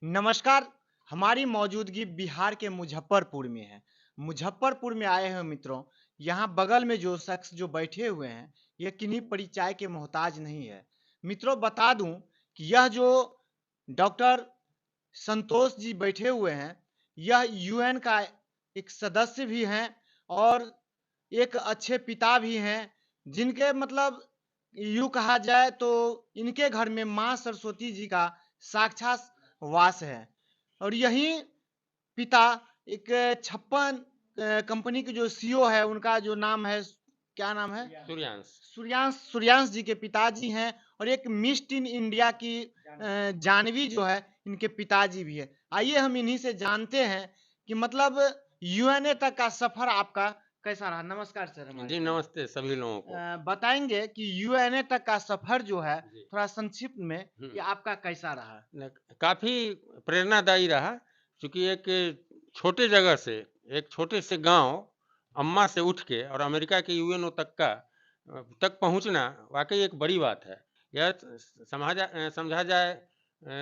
नमस्कार। हमारी मौजूदगी बिहार के मुज़फ़्फ़रपुर में है। मुज़फ़्फ़रपुर में आए हैं मित्रों, यहाँ बगल में जो शख्स जो बैठे हुए हैं, ये किन्हीं परिचय के मोहताज नहीं है। मित्रों बता दूँ कि यह जो डॉक्टर संतोष जी बैठे हुए हैं, यह यूएन का एक सदस्य भी हैं और एक अच्छे पिता भी हैं, जिनके मतलब यूँ कहा जाए तो इनके घर में माँ सरस्वती जी का साक्षात वास है। और यही पिता एक 56 कंपनी के जो सीईओ है, उनका जो नाम है, क्या नाम है? सूर्यांश। सूर्यांश जी के पिताजी हैं और एक मिस टीन इंडिया की जाह्नवी जो है, इनके पिताजी भी हैं। आइए हम इन्हीं से जानते हैं कि मतलब यूएनए तक का सफ़र आपका कैसा रहा? नमस्कार सर हमारे जी, तरफ। नमस्ते सभी लोगों को। बताएँगे कि यूएनए तक का सफ़र जो है, जी। थोड़ा संक्षिप्त में हुँ। कि आपका कैसा रहा? काफ़ी प्रेरणादायी रहा, क्योंकि एक छोटे जगह से, एक छोटे से गाँव अम्मा से उठ के और अमेरिका के यूएनओ तक पहुँचना वाक़ई एक बड़ी बात है। यह समझा जाए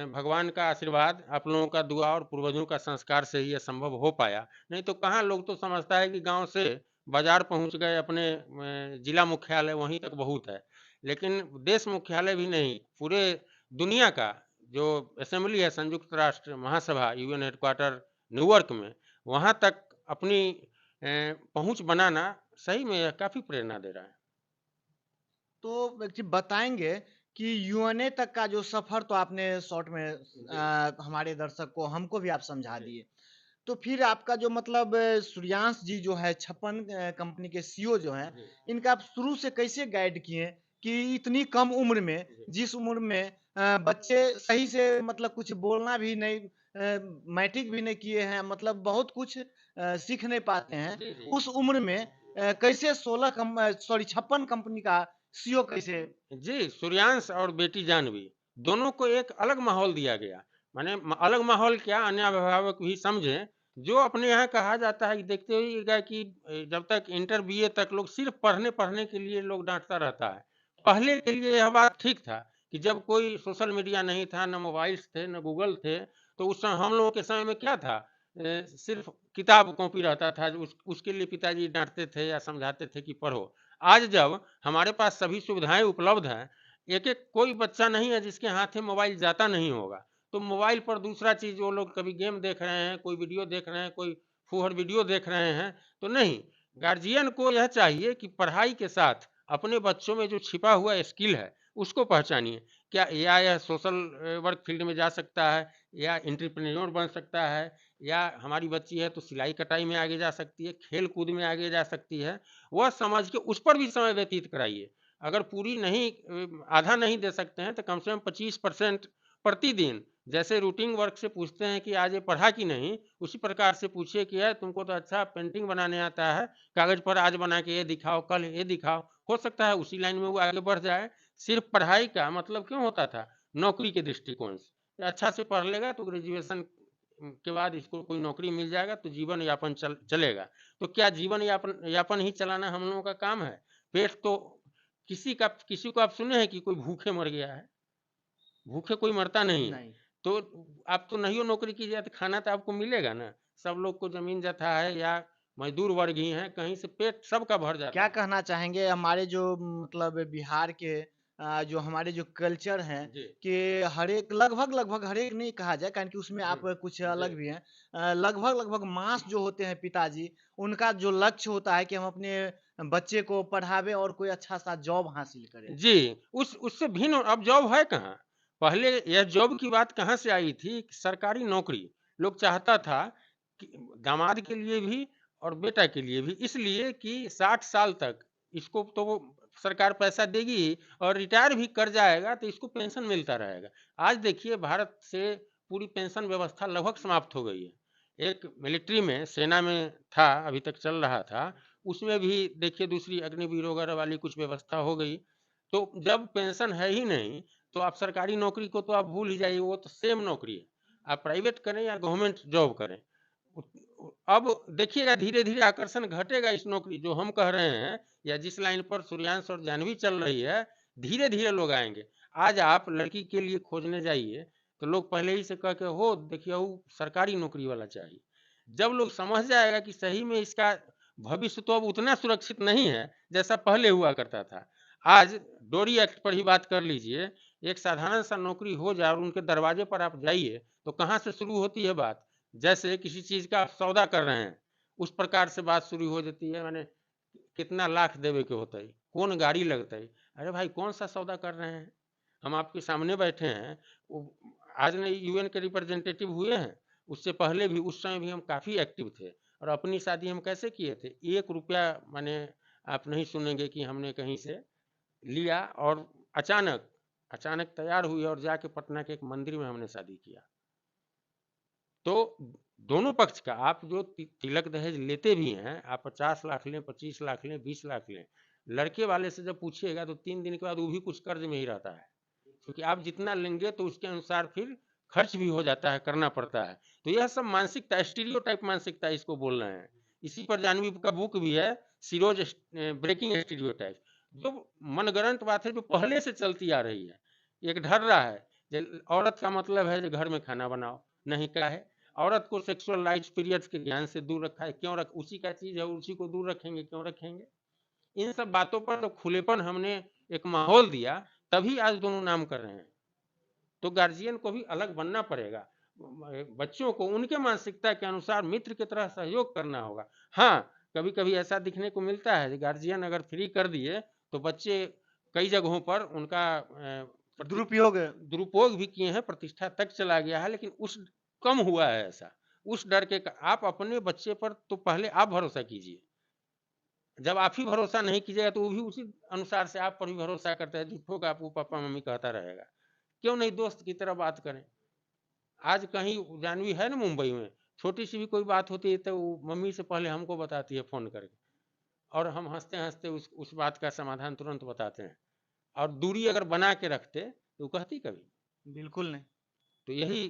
भगवान का आशीर्वाद, आप लोगों का दुआ और पूर्वजों का संस्कार से ही यह संभव हो पाया। नहीं तो कहाँ, लोग तो समझता है कि गाँव से बाज़ार पहुँच गए, अपने जिला मुख्यालय वहीं तक बहुत है। लेकिन देश मुख्यालय भी नहीं, पूरे दुनिया का जो असेंबली है, संयुक्त राष्ट्र महासभा, यूएन हेडक्वार्टर न्यूयॉर्क में, वहाँ तक अपनी पहुँच बनाना सही में यह काफ़ी प्रेरणा दे रहा है। तो एक चीज़ बताएँगे कि यूएनए तक का जो सफ़र तो आपने शॉर्ट में जी, हमारे दर्शक को, हमको भी आप समझा जी, दिए। तो फिर आपका जो मतलब सूर्यांश जी जो है 56 कंपनी के सीईओ जो हैं, जी, इनका आप शुरू से कैसे गाइड किए कि इतनी कम उम्र में, जी, जिस उम्र में बच्चे सही से मतलब कुछ बोलना भी नहीं, मैट्रिक भी नहीं किए हैं, मतलब बहुत कुछ सीख नहीं पाते हैं। जी, जी। उस उम्र में कैसे 56 कंपनी का सीईओ कैसे? जी, सूर्यांश और बेटी जाह्नवी, दोनों को एक अलग माहौल दिया गया। माने अलग माहौल क्या, अन्य अभिभावक भी समझें। जो अपने यहाँ कहा जाता है कि देखते होइएगा कि जब तक इंटर बीए तक लोग सिर्फ पढ़ने के लिए लोग डाँटता रहता है। पहले के लिए यह बात ठीक था कि जब कोई सोशल मीडिया नहीं था, न मोबाइल्स थे, न गूगल थे, तो उस समय हम लोगों के समय में क्या था? सिर्फ किताब कॉपी रहता था, जो उसके लिए पिताजी डाँटते थे या समझाते थे कि पढ़ो। आज जब हमारे पास सभी सुविधाएँ उपलब्ध हैं, एक-एक कोई बच्चा नहीं है जिसके हाथ में मोबाइल जाता नहीं होगा। तो मोबाइल पर दूसरा चीज़, वो लोग कभी गेम देख रहे हैं, कोई वीडियो देख रहे हैं, कोई फूहड़ वीडियो देख रहे हैं, तो नहीं। गार्जियन को यह चाहिए कि पढ़ाई के साथ अपने बच्चों में जो छिपा हुआ स्किल है, उसको पहचानिए। क्या या यह सोशल वर्क फील्ड में जा सकता है, या एंटरप्रेन्योर बन सकता है, या हमारी बच्ची है तो सिलाई-कटाई में आगे जा सकती है, खेल-कूद में आगे जा सकती है। वह समझ के उस पर भी समय व्यतीत कराइए। अगर पूरी नहीं, आधा नहीं दे सकते हैं, तो कम से कम 25% प्रतिदिन, जैसे रूटीन वर्क से पूछते हैं कि आज ये पढ़ा कि नहीं, उसी प्रकार से पूछिए कि यार तुमको तो अच्छा पेंटिंग बनाने आता है, कागज पर आज बना के ये दिखाओ, कल ये दिखाओ। हो सकता है उसी लाइन में वो आगे बढ़ जाए। सिर्फ पढ़ाई का मतलब क्यों होता था? नौकरी के दृष्टिकोण से। अच्छा से पढ़ लेगा तो ग्रेजुएशन के बाद इसको कोई नौकरी मिल जाएगा तो जीवन यापन चलेगा। तो क्या जीवन यापन यापन ही चलाना हम लोगों का काम है? पेट तो किसी को आप सुने हैं कि कोई भूखे मर गया है? भूखे कोई मरता नहीं है। नहीं। तो आप तो नहीं हो नौकरी कीजिए तो खाना तो आपको मिलेगा ना। सब लोग को ज़मीन जथा है, या मज़दूर वर्ग ही हैं, कहीं से पेट सबका भर जाता क्या है। कहना चाहेंगे हमारे जो मतलब बिहार के जो हमारे जो कल्चर हैं जी, कि हर एक लगभग हर एक नहीं कहा जाए, कारण कि उसमें हुँ, आप कुछ जी, अलग भी हैं। लगभग मास जो होते हैं पिताजी, उनका जो लक्ष्य होता है कि हम अपने बच्चे को पढ़ावें और कोई अच्छा-सा जॉब हासिल करें। जी, उससे भिन्न अब जॉब है कहाँ? पहले यह जॉब की बात कहाँ से आई थी? सरकारी नौकरी लोग चाहता था कि दामाद के लिए भी और बेटा के लिए भी, इसलिए कि 60 साल तक इसको तो वो सरकार पैसा देगी ही, और रिटायर भी कर जाएगा तो इसको पेंशन मिलता रहेगा। आज देखिए, भारत से पूरी पेंशन व्यवस्था लगभग समाप्त हो गई है। एक मिलिट्री में, सेना में था, अभी तक चल रहा था, उसमें भी देखिए दूसरी अग्निवीर वगैरह वाली कुछ व्यवस्था हो गई। तो जब पेंशन है ही नहीं, तो आप सरकारी नौकरी को तो आप भूल ही जाइए, वो तो सेम नौकरी है। आप प्राइवेट करें या गवर्नमेंट जॉब करें। अब देखिएगा धीरे-धीरे आकर्षण घटेगा इस नौकरी जो हम कह रहे हैं, या जिस लाइन पर सूर्यांश और जाह्नवी चल रही है, धीरे-धीरे लोग आएँगे। आज आप लड़की के लिए खोजने जाइए, तो लोग पहले ही से कह के हो देखिए वो सरकारी नौकरी वाला चाहिए। जब लोग समझ जाएगा कि सही में इसका भविष्य तो अब उतना सुरक्षित नहीं है जैसा पहले हुआ करता था। आज डोरी एक्ट पर ही बात कर लीजिए, एक साधारण सा नौकरी हो जाए और उनके दरवाजे पर आप जाइए तो कहाँ से शुरू होती है बात, जैसे किसी चीज का आप सौदा कर रहे हैं उस प्रकार से बात शुरू हो जाती है। मैंने कितना लाख देवे के होता है, कौन गाड़ी लगता है, अरे भाई कौन सा सौदा कर रहे हैं, हम आपके सामने बैठे हैं। आज नहीं यूएन के रिप्रेजेंटेटिव हुए हैं, उससे पहले भी उस समय भी हम काफ़ी एक्टिव थे। और अपनी शादी हम कैसे किए थे, 1 रुपया मैंने आप नहीं सुनेंगे कि हमने कहीं से लिया, और अचानक अचानक तैयार हुई और जाके पटना के एक मंदिर में हमने शादी किया। तो दोनों पक्ष का आप जो तिलक दहेज लेते भी हैं, आप 50 लाख लें, 25 लाख लें, 20 लाख लें, लड़के वाले से जब पूछिएगा तो 3 दिन के बाद वो भी कुछ कर्ज में ही रहता है, क्योंकि आप जितना लेंगे तो उसके अनुसार फिर खर्च भी हो जाता है, करना पड़ता है। तो यह सब मानसिकता, स्टीरियोटाइप मानसिकता इसको बोल रहे हैं। इसी पर जानवी का बुक भी है, सीरोज ब्रेकिंग स्टीरियोटाइप, जो मनगढ़ंत बात है जो पहले से चलती आ रही है। एक ढर्रा है, औरत का मतलब है घर में खाना बनाओ, नहीं क्या है, औरत को सेक्सुअल राइट्स पीरियड्स के ज्ञान से दूर रखा है, क्यों रख, उसी का चीज है, उसी को दूर रखेंगे, क्यों रखेंगे। इन सब बातों पर तो खुलेपन हमने एक माहौल दिया, तभी आज दोनों नाम कर रहे हैं। तो गार्जियन को भी अलग बनना पड़ेगा, बच्चों को उनके मानसिकता के अनुसार मित्र की तरह सहयोग करना होगा। हाँ, कभी कभी ऐसा दिखने को मिलता है गार्जियन अगर फ्री कर दिए तो बच्चे कई जगहों पर उनका दुरुपयोग भी किए हैं, प्रतिष्ठा तक चला गया है, लेकिन उस कम हुआ है ऐसा। उस डर के आप अपने बच्चे पर तो पहले आप भरोसा कीजिए, जब आप ही भरोसा नहीं कीजिएगा तो वो भी उसी अनुसार से आप पर भी भरोसा करता है, झूठों का आपको पापा मम्मी कहता रहेगा। क्यों नहीं दोस्त की तरह बात करें। आज कहीं जानवी है ना मुंबई में, छोटी सी भी कोई बात होती है तो मम्मी से पहले हमको बताती है फोन करके, और हम हंसते हंसते उस बात का समाधान तुरंत बताते हैं। और दूरी अगर बना के रखते तो कहती कभी, बिल्कुल नहीं। तो यही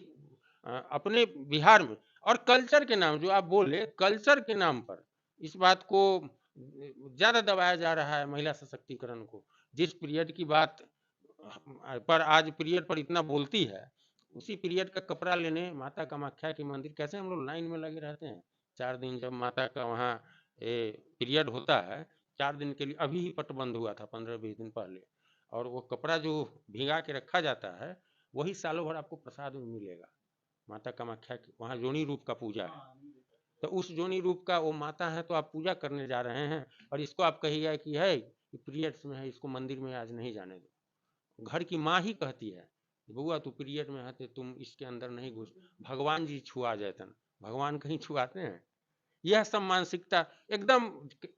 अपने बिहार में, और कल्चर के नाम जो आप बोले, कल्चर के नाम पर इस बात को ज्यादा दबाया जा रहा है, महिला सशक्तिकरण को। जिस पीरियड की बात पर आज पीरियड पर इतना बोलती है, उसी पीरियड का कपड़ा लेने माता कामाख्या के मंदिर कैसे हम लोग लाइन में लगे रहते हैं 4 दिन, जब माता का वहाँ पीरियड होता है 4 दिन के लिए। अभी ही पट बंद हुआ था 15-20 दिन पहले, और वो कपड़ा जो भिगा के रखा जाता है वही सालों भर आपको प्रसाद में मिलेगा। माता कामाख्या की वहाँ जोनी रूप का पूजा है, तो उस जोनी रूप का वो माता है, तो आप पूजा करने जा रहे हैं और इसको आप कहिएगा कि है पीरियड्स में है, इसको मंदिर में आज नहीं जाने दो। घर की माँ ही कहती है बउआ तू पीरियड में है तो तुम इसके अंदर नहीं घुस, भगवान जी छुआ जातन, भगवान कहीं छुआते हैं। यह सब मानसिकता एकदम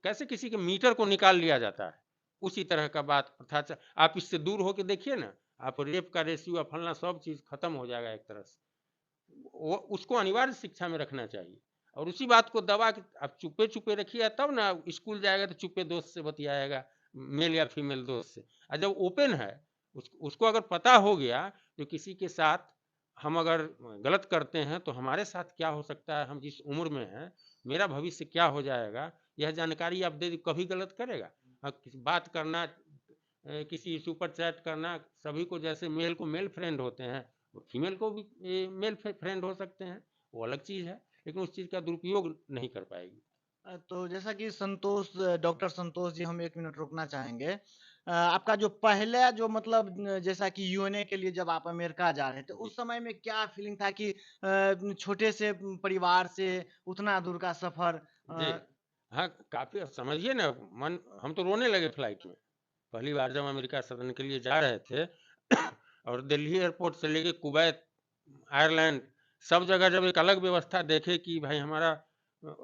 कैसे किसी के मीटर को निकाल लिया जाता है, उसी तरह का बात प्रथा। आप इससे दूर होके देखिए ना, आप रेप का रेशियो फलना सब चीज खत्म हो जाएगा एक तरह से। वो उसको अनिवार्य शिक्षा में रखना चाहिए, और उसी बात को दबा के आप चुपे चुपे रखिए, तब ना स्कूल जाएगा तो चुपे दोस्त से बतियाएगा, मेल या फीमेल दोस्त से। और जब ओपन है उसको अगर पता हो गया तो किसी के साथ हम अगर गलत करते हैं तो हमारे साथ क्या हो सकता है, हम जिस उम्र में हैं मेरा भविष्य क्या हो जाएगा, यह जानकारी आप दे, कभी गलत करेगा। बात करना, किसी सुपर चैट करना, सभी को जैसे मेल को मेल फ्रेंड होते हैं, फीमेल को भी मेल फ्रेंड हो सकते हैं, वो अलग चीज़ है, लेकिन उस चीज़ का दुरुपयोग नहीं कर पाएगी। तो जैसा कि डॉक्टर संतोष जी, हम 1 मिनट रुकना चाहेंगे। आपका जो पहला जो मतलब जैसा कि यूएनए के लिए जब आप अमेरिका जा रहे थे, उस समय में क्या फीलिंग था कि छोटे से परिवार से उतना दूर का सफर? जी हाँ, काफ़ी समझिए ना, मन हम तो रोने लगे फ्लाइट में, पहली बार जब अमेरिका सदन के लिए जा रहे थे और दिल्ली एयरपोर्ट से लेके कुवैत, आयरलैंड, सब जगह जब एक अलग व्यवस्था देखे कि भाई हमारा,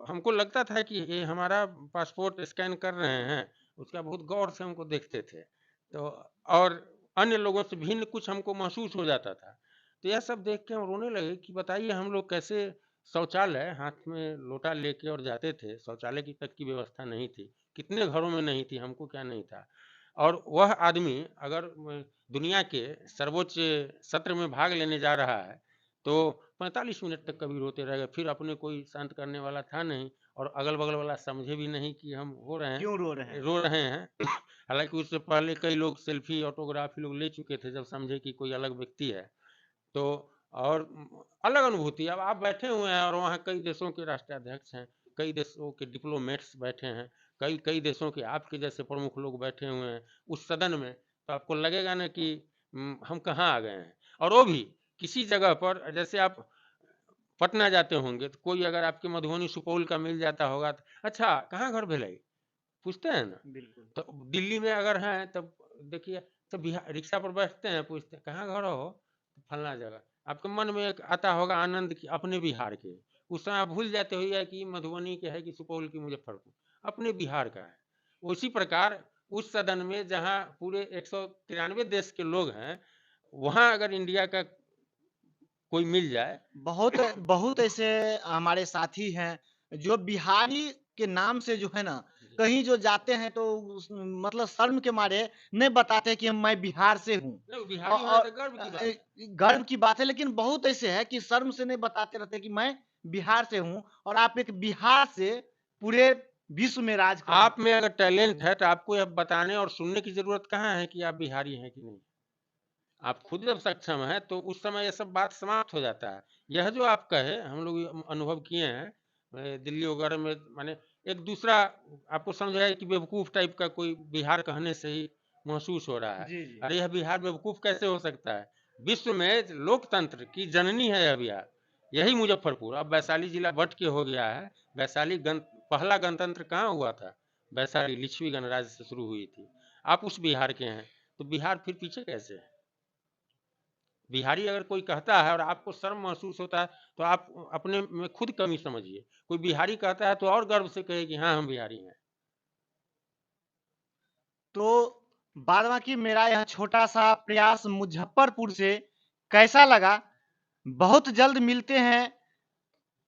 हमको लगता था कि ये हमारा पासपोर्ट स्कैन कर रहे हैं, उसका बहुत गौर से हमको देखते थे, तो और अन्य लोगों से भिन्न कुछ हमको महसूस हो जाता था। तो यह सब देख के हम रोने लगे कि बताइए हम लोग कैसे शौचालय हाथ में लोटा लेके और जाते थे, शौचालय की तक की व्यवस्था नहीं थी, कितने घरों में नहीं थी, हमको क्या नहीं था। और वह आदमी अगर दुनिया के सर्वोच्च सत्र में भाग लेने जा रहा है तो 45 मिनट तक कभी रोते रहेगा, फिर अपने कोई शांत करने वाला था नहीं, और अगल बगल वाला समझे भी नहीं कि हम क्यों रो रहे हैं? रो रहे हैं हालांकि उससे पहले कई लोग सेल्फी ऑटोग्राफ लोग ले चुके थे, जब समझे कि कोई अलग व्यक्ति है। तो और अलग अनुभूति। अब आप बैठे हुए हैं और वहाँ कई देशों के राष्ट्राध्यक्ष हैं, कई देशों के डिप्लोमेट्स बैठे हैं, कई कई देशों के आपके जैसे प्रमुख लोग बैठे हुए हैं उस सदन में, तो आपको लगेगा ना कि हम कहाँ आ गए हैं। और वो भी किसी जगह पर, जैसे आप पटना जाते होंगे तो कोई अगर आपके मधुबनी सुपौल का मिल जाता होगा तो अच्छा कहाँ घर भेलाई पूछते हैं ना। बिल्कुल। तो दिल्ली में अगर हैं तब देखिए, तो बिहार रिक्शा पर बैठते हैं, पूछते हैं कहाँ घर हो, तो फलना जगह। आपके मन में एक आता होगा आनंद की अपने बिहार के, उस समय आप भूल जाते हो कि मधुबनी के है कि सुपौल की मुजफ्फरपुर, अपने बिहार का है। उसी प्रकार उस सदन में जहाँ पूरे 193 देश के लोग हैं, वहाँ अगर इंडिया का कोई मिल जाए। बहुत बहुत ऐसे हमारे साथी हैं जो बिहारी के नाम से जो है ना, कहीं जो जाते हैं तो मतलब शर्म के मारे नहीं बताते कि मैं बिहार से हूँ। नहीं, और, बिहारी होना और तो गर्व की बात है। गर्व की बात है, लेकिन बहुत ऐसे है कि शर्म से नहीं बताते रहते कि मैं बिहार से हूँ, और आप एक बिहार से पूरे विश्व में राज कर आप में अगर टैलेंट है तो आपको यह बताने और सुनने की जरूरत कहाँ है कि आप बिहारी हैं कि नहीं। आप खुद जब सक्षम है तो उस समय यह सब बात समाप्त हो जाता है। यह जो आप कहे, हम लोग अनुभव किए हैं दिल्ली वगैरह में, माने एक दूसरा आपको समझ रहा है कि बेवकूफ़ टाइप का कोई बिहार कहने से ही महसूस हो रहा है। जी जी। अरे यह बिहार बेवकूफ़ कैसे हो सकता है। विश्व में लोकतंत्र की जननी है यह बिहार, यही मुजफ्फरपुर। अब वैशाली जिला बट के हो गया है। वैशाली पहला गणतंत्र कहाँ हुआ था, वैशाली लिच्छवी गणराज्य से शुरू हुई थी। आप उस बिहार के हैं तो बिहार फिर पीछे कैसे है। बिहारी अगर कोई कहता है और आपको शर्म महसूस होता है तो आप अपने में खुद कमी समझिए। कोई बिहारी कहता है तो और गर्व से कहे कि हाँ हम बिहारी हैं। तो बाद बाकी मेरा यह छोटा सा प्रयास मुजफ्फरपुर से कैसा लगा, बहुत जल्द मिलते हैं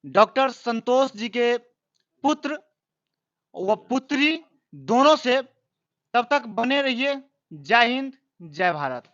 डॉक्टर संतोष जी के पुत्र व पुत्री दोनों से। तब तक बने रहिए। जय हिंद, जय भारत।